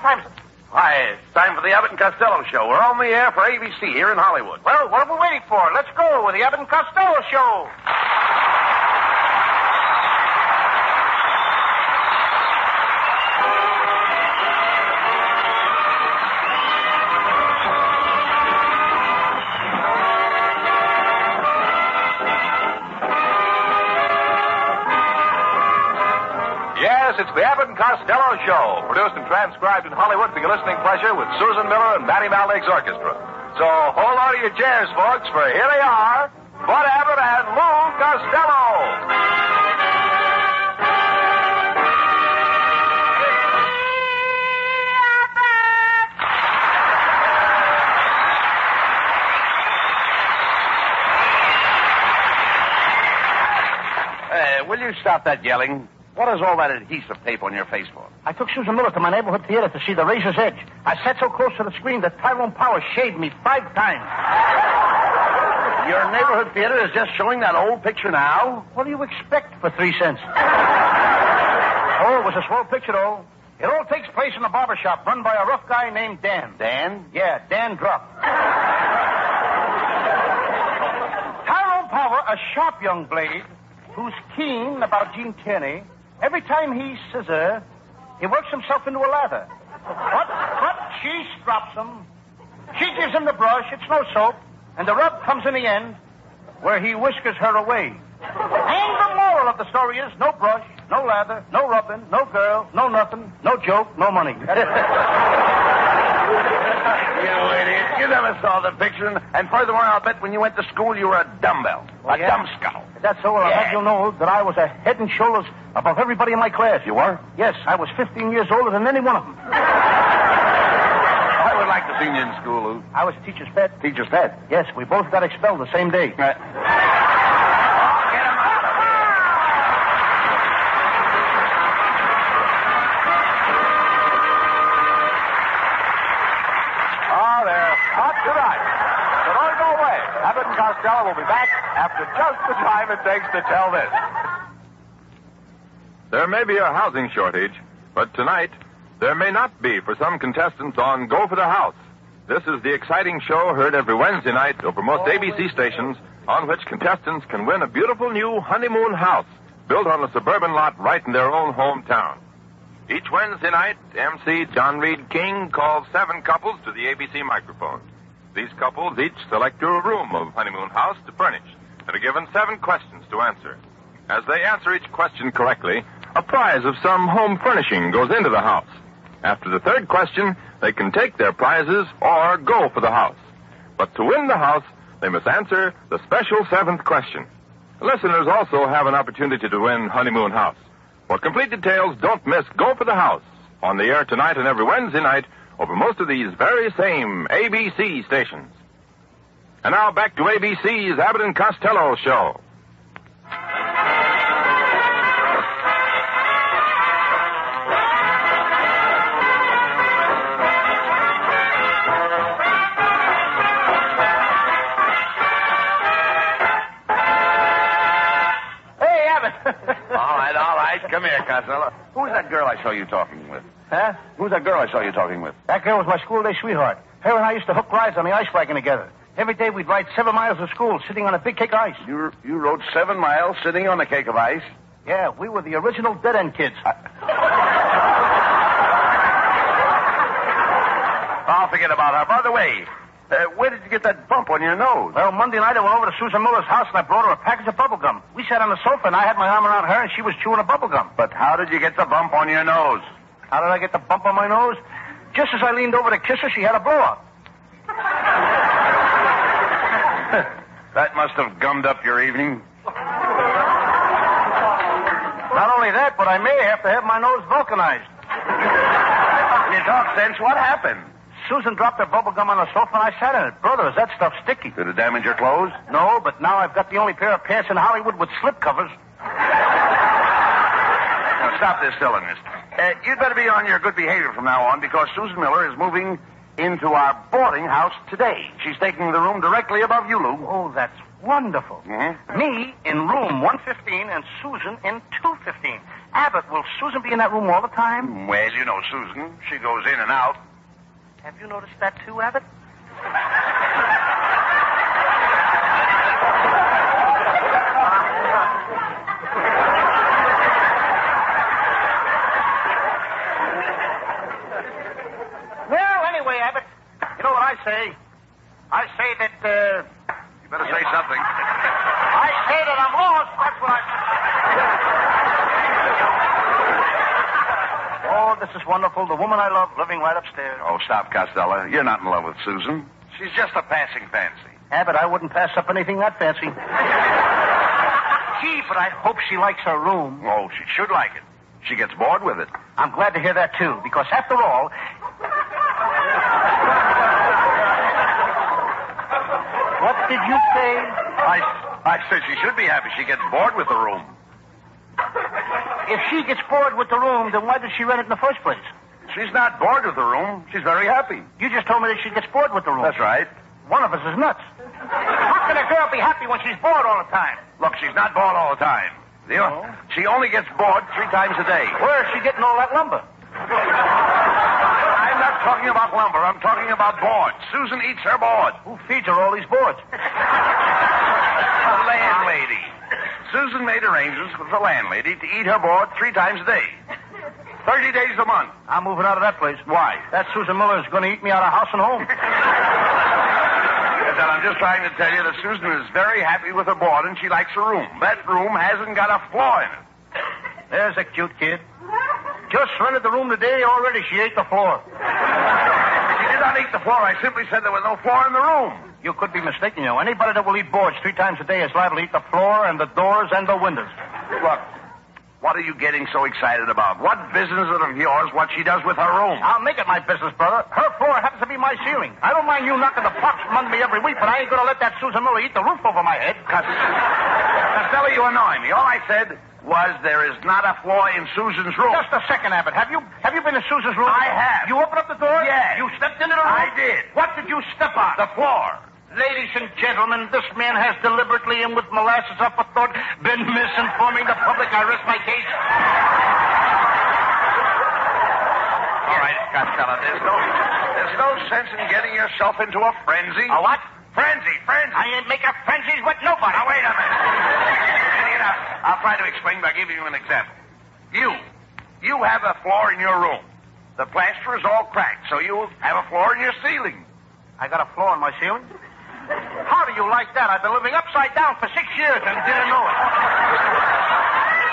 time is it? Why, it's time for the Abbott Costello Show. We're on the air for ABC here in Hollywood. Well, what are we waiting for? Let's go with the Abbott Costello Show. Yes, it's the Abbott and Costello Show, produced and transcribed in Hollywood for your listening pleasure with Susan Miller and Matty Malnick's orchestra. So hold on to your chairs, folks, for here they are, Bud Abbott and Lou Costello. Will you stop that yelling? What is all that adhesive tape on your face for? I took Susan Miller to my neighborhood theater to see The Razor's Edge. I sat so close to the screen that Tyrone Power shaved me 5 times. Your neighborhood theater is just showing that old picture now? What do you expect for 3 cents? Oh, it was a swell picture, though. It all takes place in a barber shop run by a rough guy named Dan. Dan? Yeah, Dan Druff. Tyrone Power, a sharp young blade who's keen about Gene Tierney. Every time he scissor, he works himself into a lather. But she strops him. She gives him the brush. It's no soap. And the rub comes in the end, where he whiskers her away. And the moral of the story is no brush, no lather, no rubbing, no girl, no nothing, no joke, no money. You idiot. You never saw the picture. And furthermore, I'll bet when you went to school, you were a dumbbell. A dumb skull. That's so. I'll have you know that I was a head and shoulders above everybody in my class. You were? Yes, I was 15 years older than any one of them. I would like to see you in school, Lou. I was a teacher's pet. Teacher's pet? Yes, we both got expelled the same day. Get him out of here. Oh, they're hot tonight. So don't go away. Abbott and Costello will be back after just the time it takes to tell this. There may be a housing shortage, but tonight there may not be for some contestants on Go for the House. This is the exciting show heard every Wednesday night over most ABC stations, on which contestants can win a beautiful new honeymoon house built on a suburban lot right in their own hometown. Each Wednesday night, MC John Reed King calls 7 couples to the ABC microphone. These couples each select a room of honeymoon house to furnish and are given 7 questions to answer. As they answer each question correctly, a prize of some home furnishing goes into the house. After the 3rd question, they can take their prizes or go for the house. But to win the house, they must answer the special 7th question. Listeners also have an opportunity to win honeymoon house. For complete details, don't miss Go for the House, on the air tonight and every Wednesday night over most of these very same ABC stations. And now back to ABC's Abbott and Costello Show. All right. Come here, Costello. Who's that girl I saw you talking with? Huh? Who's that girl I saw you talking with? That girl was my school day sweetheart. Her and I used to hook rides on the ice wagon together. Every day we'd ride 7 miles to school, sitting on a big cake of ice. You rode 7 miles sitting on a cake of ice? Yeah, we were the original dead-end kids. I'll forget about her. By the way, where did you get that bump on your nose? Well, Monday night I went over to Susan Miller's house and I brought her a package of bubble gum. We sat on the sofa and I had my arm around her and she was chewing a bubble gum. But how did you get the bump on your nose? How did I get the bump on my nose? Just as I leaned over to kiss her, she had a blow-up. That must have gummed up your evening. Not only that, but I may have to have my nose vulcanized. When you talk sense, what happened? Susan dropped her bubble gum on the sofa and I sat in it. Brother, is that stuff sticky? Did it damage your clothes? No, but now I've got the only pair of pants in Hollywood with slip covers. Now, stop this silliness. You'd better be on your good behavior from now on because Susan Miller is moving into our boarding house today. She's taking the room directly above you, Lou. Oh, that's wonderful. Mm-hmm. Me in room 115 and Susan in 215. Abbott, will Susan be in that room all the time? Well, you know Susan. She goes in and out. Have you noticed that too, Abbott? Well, anyway, Abbott, you know what I say? I say that, You better say something. I say that I'm lost. That's what I... Oh, this is wonderful. The woman I love living right upstairs. Oh, stop, Costello. You're not in love with Susan. She's just a passing fancy. Abbott, I wouldn't pass up anything that fancy. Gee, but I hope she likes her room. Oh, she should like it. She gets bored with it. I'm glad to hear that, too, because after all... What did you say? I said she should be happy. She gets bored with the room. If she gets bored with the room, then why did she rent it in the first place? She's not bored with the room. She's very happy. You just told me that she gets bored with the room. That's right. One of us is nuts. How can a girl be happy when she's bored all the time? Look, she's not bored all the time. She only gets bored 3 times a day. Where is she getting all that lumber? I'm not talking about lumber. I'm talking about board. Susan eats her board. Who feeds her all these boards? The landlady. Susan made arrangements with the landlady to eat her board 3 times a day. 30 days a month. I'm moving out of that place. Why? That Susan Miller is going to eat me out of house and home. Yes, and I'm just trying to tell you that Susan is very happy with her board and she likes her room. That room hasn't got a flaw in it. There's a cute kid. Just rented the room today. Already she ate the floor. She did not eat the floor. I simply said there was no floor in the room. You could be mistaken, you know. Anybody that will eat boards 3 times a day is liable to eat the floor and the doors and the windows. Look, what are you getting so excited about? What business is it of yours what she does with her room? I'll make it my business, brother. Her floor happens to be my ceiling. I don't mind you knocking the pops from under me every week, but I ain't going to let that Susan Miller eat the roof over my head. Costello, you annoy me. All I said was there is not a flaw in Susan's room. Just a second, Abbott. Have you been in Susan's room? I have. You opened up the door? Yes. You stepped into the room? I did. What did you step on? The floor. Ladies and gentlemen, this man has deliberately and with molasses up a thought been misinforming the public. I rest my case. All right, Costello, there's no sense in getting yourself into a frenzy. A what? Frenzy. I ain't making frenzies with nobody. Now, wait a minute. I'll try to explain by giving you an example. You have a floor in your room. The plaster is all cracked, so you have a floor in your ceiling. I got a floor in my ceiling? How do you like that? I've been living upside down for 6 years and didn't know it.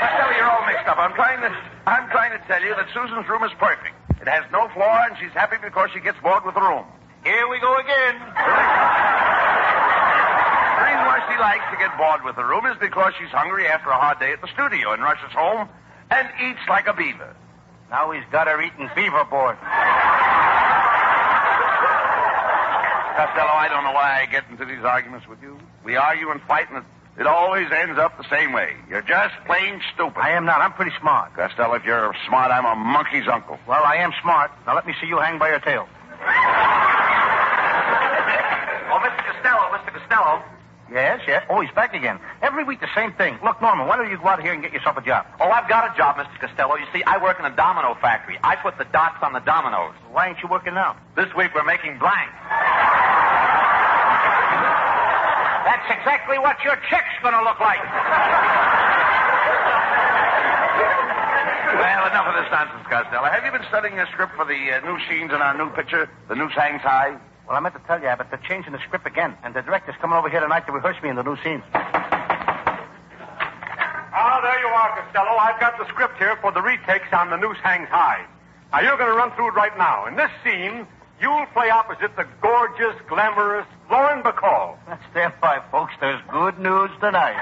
Costello, you're all mixed up. I'm trying to tell you that Susan's room is perfect. It has no flaw, and she's happy because she gets bored with the room. Here we go again. The reason why she likes to get bored with the room is because she's hungry after a hard day at the studio and rushes home and eats like a beaver. Now he's got her eating beaver board. Costello, I don't know why I get into these arguments with you. We argue and fight, and it always ends up the same way. You're just plain stupid. I am not. I'm pretty smart. Costello, if you're smart, I'm a monkey's uncle. Well, I am smart. Now let me see you hang by your tail. Oh, Mr. Costello. Yes. Oh, he's back again. Every week the same thing. Look, Norman, why don't you go out here and get yourself a job? Oh, I've got a job, Mr. Costello. You see, I work in a domino factory. I put the dots on the dominoes. Why ain't you working now? This week we're making blanks. That's exactly what your check's going to look like. Well, enough of this nonsense, Costello. Have you been studying your script for the new scenes in our new picture, The Noose Hangs High? Well, I meant to tell you, Abbott, they're changing the script again, and the director's coming over here tonight to rehearse me in the new scenes. Ah, there you are, Costello. I've got the script here for the retakes on The Noose Hangs High. Now, you're going to run through it right now. In this scene, you'll play opposite the gorgeous, glamorous Lauren Bacall. Stand by, folks. There's good news tonight.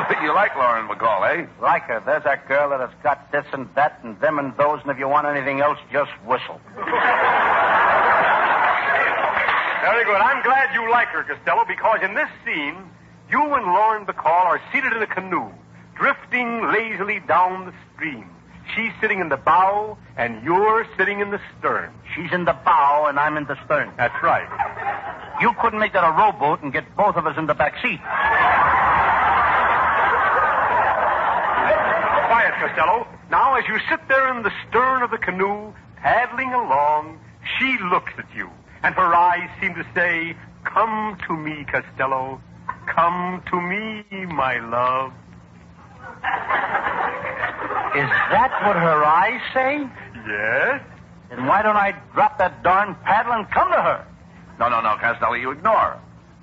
So you like Lauren Bacall, eh? Like her. There's that girl that has got this and that and them and those, and if you want anything else, just whistle. Very good. I'm glad you like her, Costello, because in this scene, you and Lauren Bacall are seated in a canoe, drifting lazily down the stream. She's sitting in the bow, and you're sitting in the stern. She's in the bow, and I'm in the stern. That's right. You couldn't make that a rowboat and get both of us in the back seat. Quiet, Costello. Now, as you sit there in the stern of the canoe, paddling along, she looks at you, and her eyes seem to say, "Come to me, Costello. Come to me, my love." Is that what her eyes say? Yes? Then why don't I drop that darn paddle and come to her? No, Costello, you ignore her.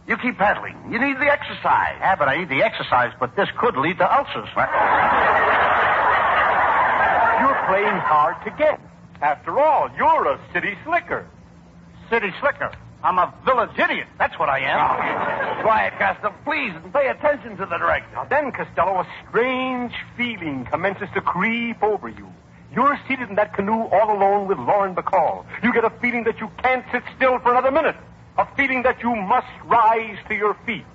You keep paddling. You need the exercise. Yeah, but I need the exercise, but this could lead to ulcers. You're playing hard to get. After all, you're a city slicker. City slicker. I'm a village idiot. That's what I am. Oh, quiet, Costello, please, and pay attention to the director. Now then, Costello, a strange feeling commences to creep over you. You're seated in that canoe all alone with Lauren Bacall. You get a feeling that you can't sit still for another minute. A feeling that you must rise to your feet.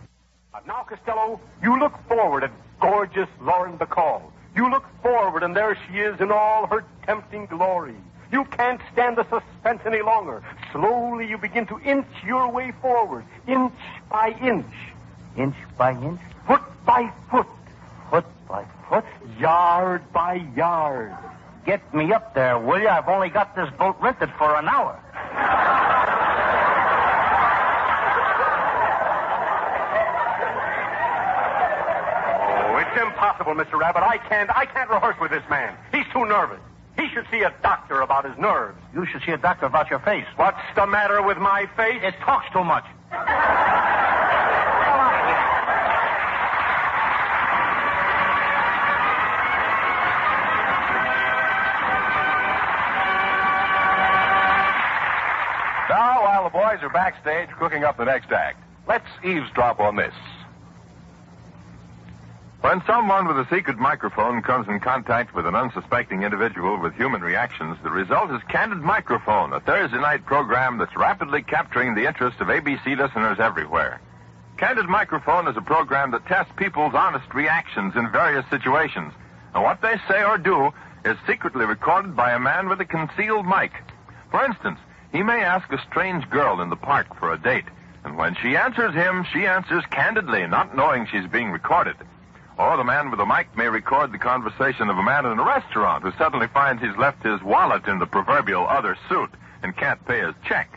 Now, Costello, you look forward at gorgeous Lauren Bacall. You look forward, and there she is in all her tempting glory. You can't stand the suspense any longer. Slowly, you begin to inch your way forward, inch by inch. Inch by inch? Foot by foot. Foot by foot? Yard by yard. Get me up there, will you? I've only got this boat rented for an hour. It's impossible, Mr. Abbott. I can't rehearse with this man. He's too nervous. He should see a doctor about his nerves. You should see a doctor about your face. What's the matter with my face? It talks too much. Now, while the boys are backstage cooking up the next act, let's eavesdrop on this. When someone with a secret microphone comes in contact with an unsuspecting individual with human reactions, the result is Candid Microphone, a Thursday night program that's rapidly capturing the interest of ABC listeners everywhere. Candid Microphone is a program that tests people's honest reactions in various situations, and what they say or do is secretly recorded by a man with a concealed mic. For instance, he may ask a strange girl in the park for a date, and when she answers him, she answers candidly, not knowing she's being recorded. Or the man with the mic may record the conversation of a man in a restaurant who suddenly finds he's left his wallet in the proverbial other suit and can't pay his check.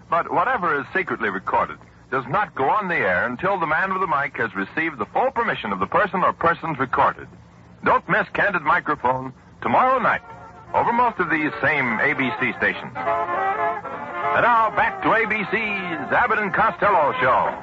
But whatever is secretly recorded does not go on the air until the man with the mic has received the full permission of the person or persons recorded. Don't miss Candid Microphone tomorrow night over most of these same ABC stations. And now back to ABC's Abbott and Costello Show.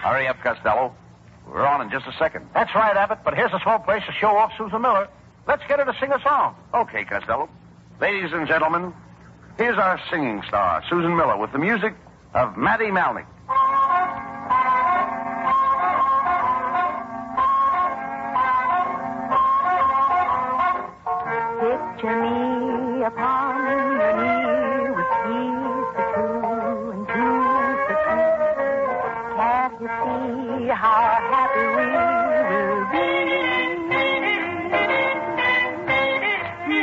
Hurry up, Costello. We're on in just a second. That's right, Abbott, but here's a small place to show off Susan Miller. Let's get her to sing a song. Okay, Costello. Ladies and gentlemen, here's our singing star, Susan Miller, with the music of Matty Malnick. Picture me upon your knee with keys for two and two for two. Can't you see how happy we will be?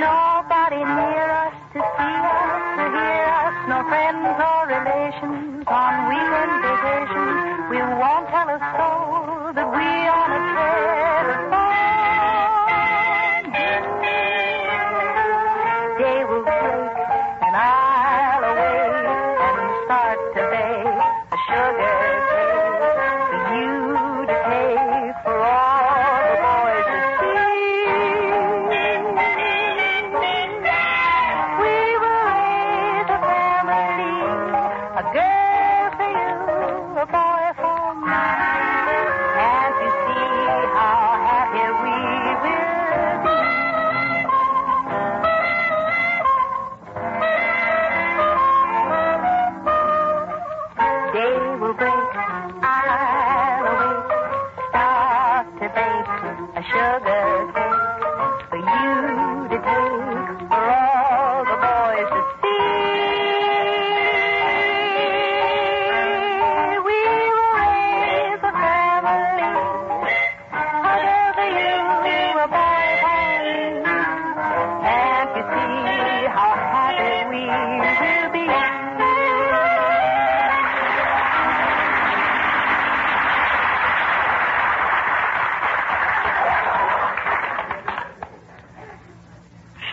Nobody near us to see us, to hear us, no friends or relations on weekend vacations. We won't tell a soul that we on a telephone. Day will go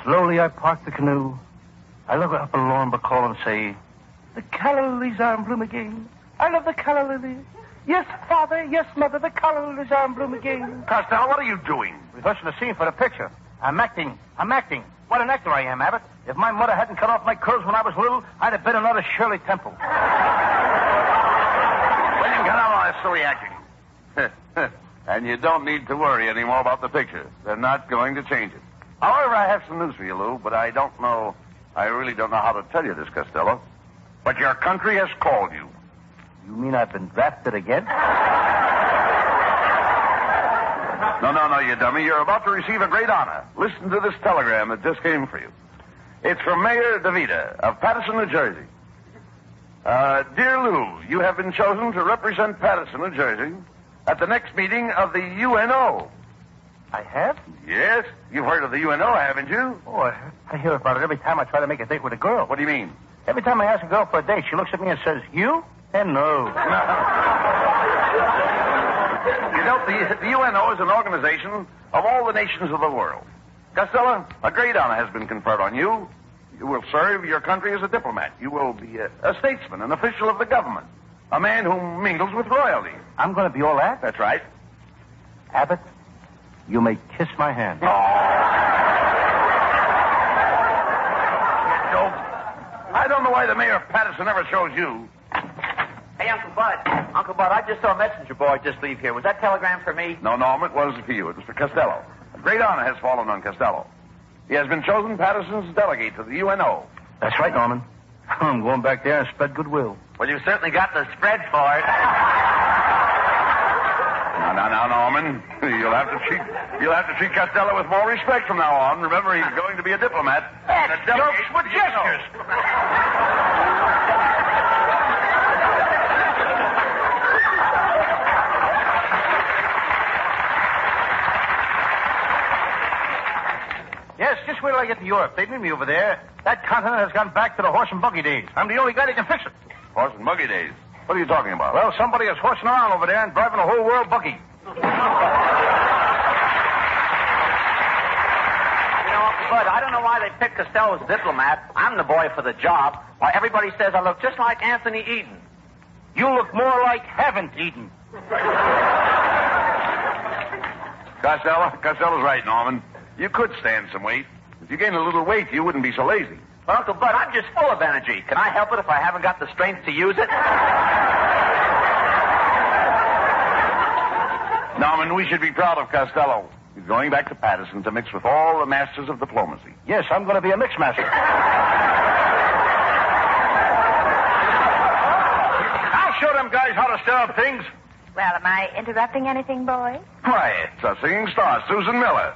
Slowly I park the canoe. I look up at Lauren Bacall and say, the calla lilies are in bloom again. I love the calla lilies. Yes, Father. Yes, Mother. The calla lilies are in bloom again. Costello, what are you doing? Rehearsing the scene for the picture. I'm acting. What an actor I am, Abbott. If my mother hadn't cut off my curls when I was little, I'd have been another Shirley Temple. Well, you can cut out all that silly acting. And you don't need to worry anymore about the picture. They're not going to change it. However, I have some news for you, Lou, but I really don't know how to tell you this, Costello. But your country has called you. You mean I've been drafted again? No, you dummy. You're about to receive a great honor. Listen to this telegram that just came for you. It's from Mayor DeVita of Paterson, New Jersey. Dear Lou, you have been chosen to represent Paterson, New Jersey at the next meeting of the UNO. I have? Yes. You've heard of the UNO, haven't you? Oh, I hear about it every time I try to make a date with a girl. What do you mean? Every time I ask a girl for a date, she looks at me and says, you? And no. You know, the UNO is an organization of all the nations of the world. Costello, a great honor has been conferred on you. You will serve your country as a diplomat. You will be a statesman, an official of the government, a man who mingles with royalty. I'm going to be all that? That's right. Abbott, you may kiss my hand. I don't know why the mayor of Paterson never chose you. Hey, Uncle Bud, I just saw a messenger boy just leave here. Was that telegram for me? No, Norm, it wasn't for you. It was for Costello. A great honor has fallen on Costello. He has been chosen Paterson's delegate to the UNO. That's right, Norman. I'm going back there and spread goodwill. Well, you certainly got the spread for it. Now, Norman. You'll have to treat Costello with more respect from now on. Remember, he's going to be a diplomat. That's jokes with gestures. Yes, just wait till I get to Europe. They need me over there. That continent has gone back to the horse and buggy days. I'm the only guy that can fix it. Horse and buggy days? What are you talking about? Well, somebody is horsing around over there and driving a whole world buggy. You know, Uncle Bud, I don't know why they picked Costello as diplomat. I'm the boy for the job. Why, everybody says I look just like Anthony Eden. You look more like haven't eaten. Costello's right, Norman. You could stand some weight. If you gained a little weight, you wouldn't be so lazy. Well, Uncle Bud, I'm just full of energy. Can I help it if I haven't got the strength to use it? Norman, we should be proud of Costello. He's going back to Paterson to mix with all the masters of diplomacy. Yes, I'm going to be a mix master. I'll show them guys how to stir up things. Well, am I interrupting anything, boys? Why, it's a singing star, Susan Miller.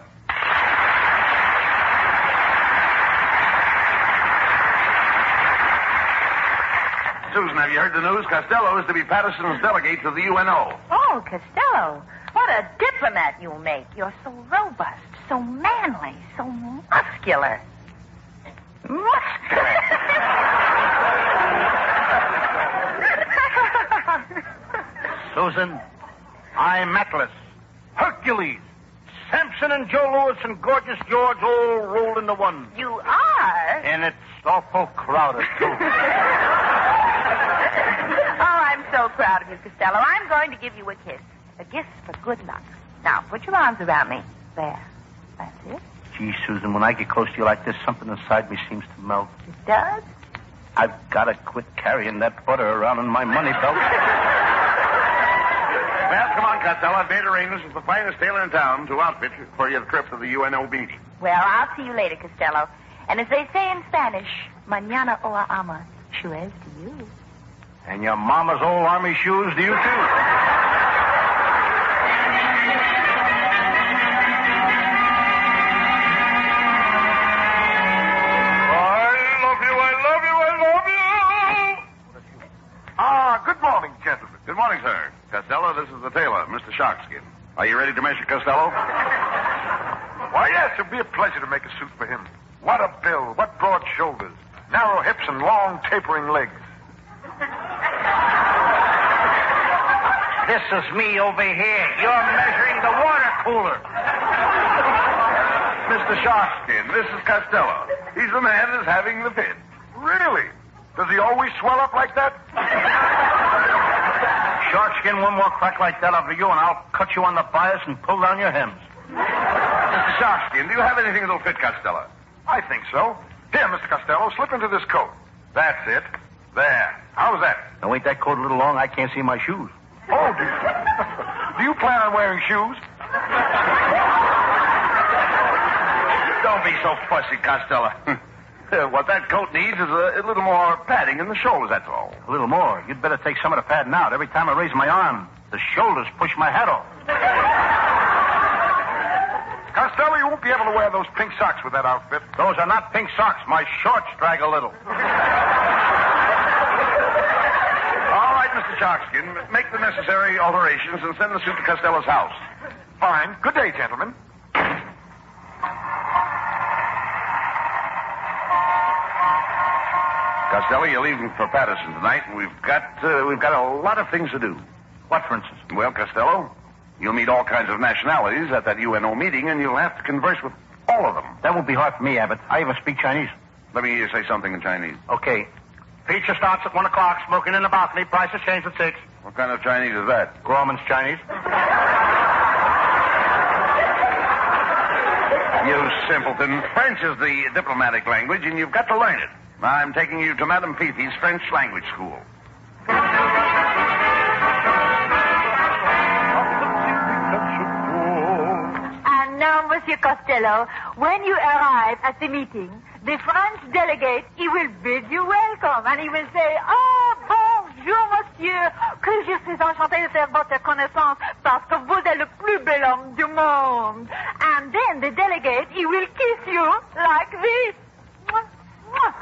Susan, have you heard the news? Costello is to be Paterson's delegate to the UNO. Oh, Costello. What a diplomat you'll make. You're so robust, so manly, so muscular. Susan, I'm Atlas, Hercules, Samson and Joe Louis and Gorgeous George all rolled into one. You are? And it's awful crowded, too. Oh, I'm so proud of you, Costello. I'm going to give you a kiss. A gift for good luck. Now, put your arms around me. There. That's it. Gee, Susan, when I get close to you like this, something inside me seems to melt. It does? I've got to quit carrying that butter around in my money belt. Well, come on, Costello. I've made arrangements with the finest tailor in town to outfit you for your trip to the UNO meeting. Well, I'll see you later, Costello. And as they say in Spanish, mañana o ama. Cheers to you. And your mama's old army shoes to you, too. Good morning, gentlemen. Good morning, sir. Costello, this is the tailor, Mr. Sharkskin. Are you ready to measure Costello? Why, yes, it'd be a pleasure to make a suit for him. What a build, what broad shoulders, narrow hips and long tapering legs. This is me over here. You're measuring the water cooler. Mr. Sharkskin, this is Costello. He's the man that's having the fit. Really? Does he always swell up like that? Sharkskin, one more crack like that over you, and I'll cut you on the bias and pull down your hems. Mr. Sharkskin, do you have anything that'll fit Costello? I think so. Here, Mr. Costello, slip into this coat. That's it. There. How's that? Now, ain't that coat a little long? I can't see my shoes. Oh, do you plan on wearing shoes? Don't be so fussy, Costello. What that coat needs is a little more padding in the shoulders, that's all. A little more. You'd better take some of the padding out. Every time I raise my arm, the shoulders push my hat off. Costello, you won't be able to wear those pink socks with that outfit. Those are not pink socks. My shorts drag a little. All right, Mr. Sharkskin, make the necessary alterations and send the suit to Costello's house. Fine. Good day, gentlemen. Costello, you're leaving for Patterson tonight, and we've got a lot of things to do. What, for instance? Well, Costello, you'll meet all kinds of nationalities at that UNO meeting, and you'll have to converse with all of them. That won't be hard for me, Abbott. I even speak Chinese. Let me say something in Chinese. Okay. Feature starts at 1 o'clock. Smoking in the balcony. Price is changed at 6. What kind of Chinese is that? Grauman's Chinese. You simpleton. French is the diplomatic language, and you've got to learn it. I'm taking you to Madame Fifi's French language school. And now, Monsieur Costello, when you arrive at the meeting, the French delegate, he will bid you welcome, and he will say, "Ah, bonjour, monsieur, que je suis enchanté de faire votre connaissance, parce que vous êtes le plus bel homme du monde." And then the delegate, he will kiss you like this. Mwah, mwah.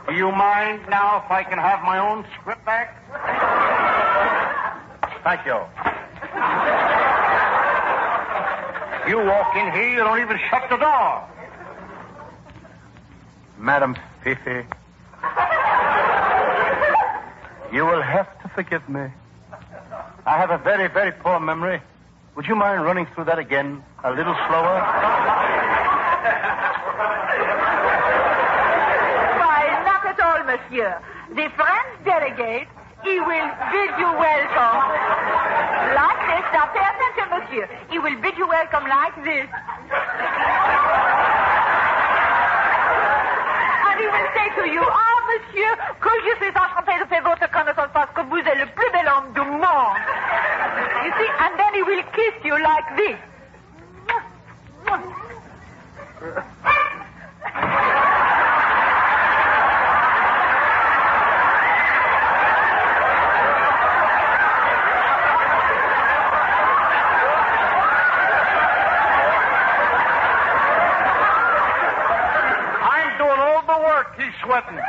Do you mind now if I can have my own script back? Thank you. You walk in here, you don't even shut the door. Madam Fifi, you will have to forgive me. I have a very, very poor memory. Would you mind running through that again a little slower? Why, not at all, monsieur. The French delegate, he will bid you welcome. Like this. Now, pay attention, monsieur. He will bid you welcome like this. And he will say to you, "Ah, monsieur, que je suis enchanté de faire votre connaissance parce que vous êtes le plus bel homme du monde." You see, and then he will kiss you like this. I'm doing all the work. He's sweating.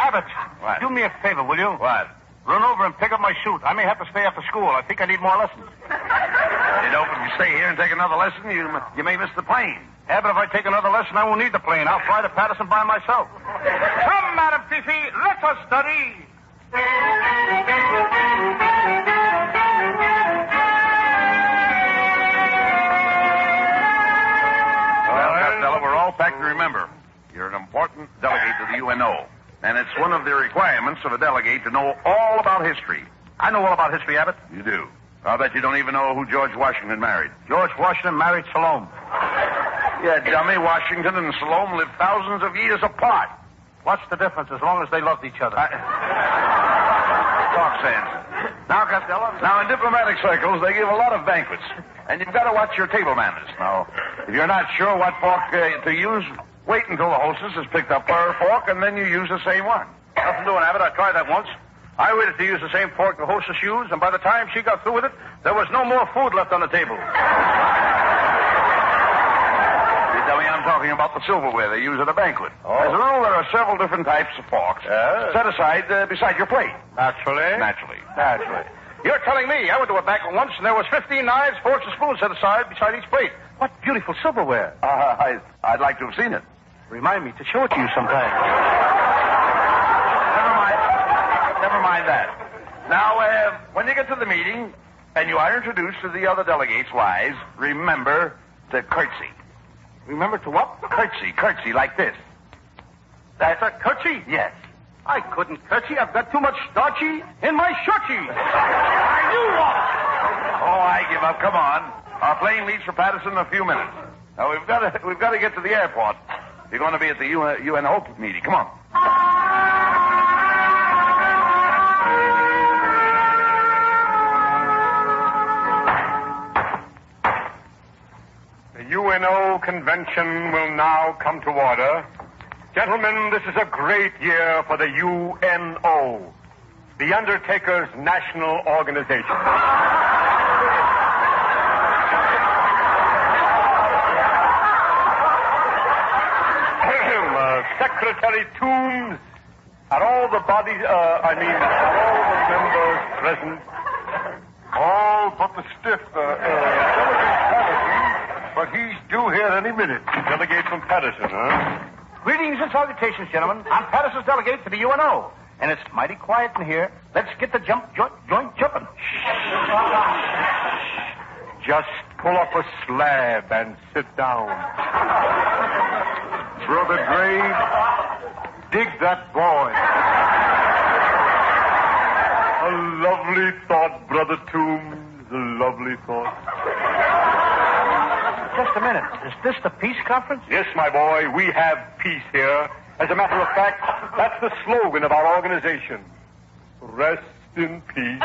Abbott, What? do me a favor, will you? What? Run over and pick up my suit. I may have to stay after school. I think I need more lessons. You know, if you stay here and take another lesson, you may miss the plane. Abbott, if I take another lesson, I won't need the plane. I'll fly to Patterson by myself. Come, Madam Fifi, let us study. Well, Costello, we're all packed to remember. You're an important delegate to the UNO. And it's one of the requirements of a delegate to know all about history. I know all about history, Abbott. You do. I'll bet you don't even know who George Washington married. George Washington married Salome. Yeah, dummy, Washington and Salome lived thousands of years apart. What's the difference as long as they loved each other? Talk sense. Now, Costello. Now, in diplomatic circles, they give a lot of banquets. And you've got to watch your table manners. Now, if you're not sure what fork to use, wait until the hostess has picked up her fork, and then you use the same one. Nothing doing, Abbott. I tried that once. I waited to use the same fork the hostess used, and by the time she got through with it, there was no more food left on the table. You dummy, I'm talking about the silverware they use at a banquet. Oh. As a rule, there are several different types of forks set aside beside your plate. Naturally. Naturally. You're telling me I went to a banquet once and there was 15 knives, forks, and spoons set aside beside each plate. What beautiful silverware. I'd like to have seen it. Remind me to show it to you sometime. Never mind that. Now, when you get to the meeting and you are introduced to the other delegates' wives, remember to curtsy. Remember to what? Curtsy like this. That's a curtsy? Yes. I couldn't curtsy. I've got too much starchy in my shorty. I knew what. Oh, I give up. Come on. Our plane leaves for Patterson in a few minutes. Now, we've got to get to the airport. You're going to be at the UNO meeting. Come on. The UNO convention will now come to order. Gentlemen, this is a great year for the UNO, the Undertaker's national organization. Secretary Toombs, are all the bodies, are all the members present? All but the stiff, Delegate Patterson, but he's due here any minute. Delegate from Patterson, huh? Greetings and salutations, gentlemen. I'm Patterson's delegate to the UNO, and it's mighty quiet in here. Let's get the joint jumping. Just pull up a slab and sit down. Brother Grave, dig that boy. A lovely thought, Brother Toombs, a lovely thought. Just a minute. Is this the peace conference? Yes, my boy, we have peace here. As a matter of fact, that's the slogan of our organization. Rest in peace.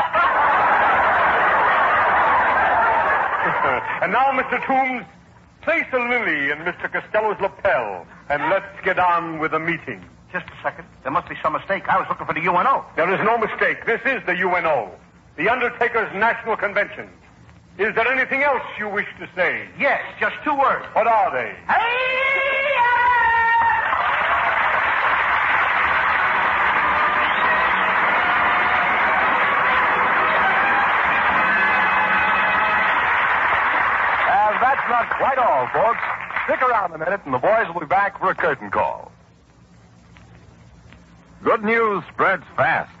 And now, Mr. Toombs, place a lily in Mr. Costello's lapel, and let's get on with the meeting. Just a second. There must be some mistake. I was looking for the UNO. There is no mistake. This is the UNO, the Undertaker's National Convention. Is there anything else you wish to say? Yes, just 2 words. What are they? And that's not quite all, folks. Stick around a minute, and the boys will be back for a curtain call. Good news spreads fast.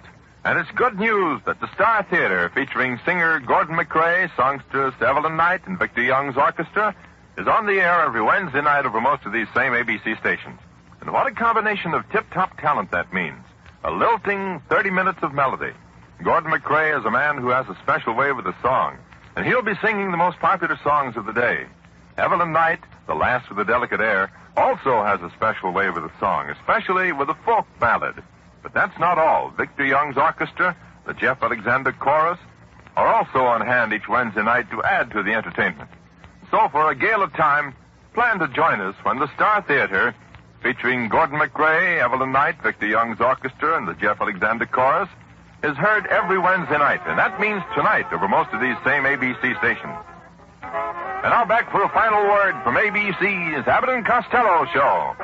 And it's good news that the Star Theater, featuring singer Gordon McRae, songstress Evelyn Knight, and Victor Young's orchestra, is on the air every Wednesday night over most of these same ABC stations. And what a combination of tip-top talent that means. A lilting 30 minutes of melody. Gordon McRae is a man who has a special way with a song, and he'll be singing the most popular songs of the day. Evelyn Knight, the lass with a delicate air, also has a special way with a song, especially with a folk ballad. But that's not all. Victor Young's orchestra, the Jeff Alexander Chorus, are also on hand each Wednesday night to add to the entertainment. So for a gale of time, plan to join us when the Star Theater, featuring Gordon McRae, Evelyn Knight, Victor Young's orchestra, and the Jeff Alexander Chorus, is heard every Wednesday night. And that means tonight over most of these same ABC stations. And now back for a final word from ABC's Abbott Costello Show.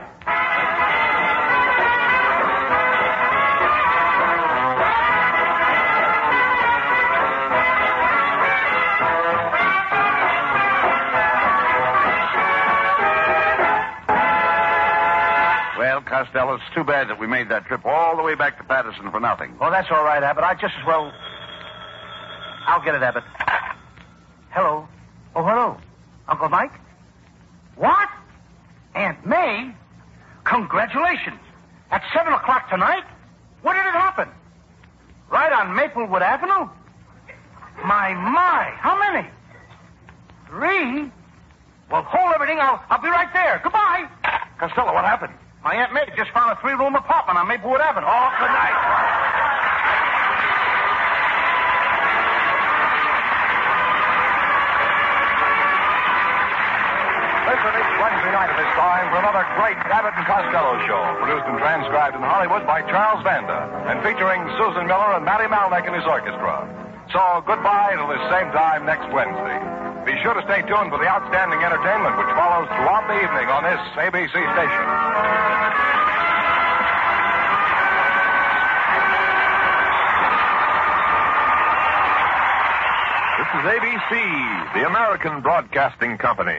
Well, Costello, it's too bad that we made that trip all the way back to Patterson for nothing. Oh, that's all right, Abbott. I just as well... I'll get it, Abbott. Hello. Oh, hello. Uncle Mike? What? Aunt May? Congratulations. At 7 o'clock tonight? When did it happen? Right on Maplewood Avenue? My. How many? 3? Well, hold everything. I'll be right there. Goodbye. Costello, what happened? My Aunt May just found a 3-room apartment on Maplewood Avenue. Oh, good night. Listen each Wednesday night at this time for another great Abbott and Costello show, produced and transcribed in Hollywood by Charles Vanda, and featuring Susan Miller and Matty Malneck and his orchestra. So goodbye till this same time next Wednesday. Be sure to stay tuned for the outstanding entertainment which follows throughout the evening on this ABC station. is ABC, the American Broadcasting Company.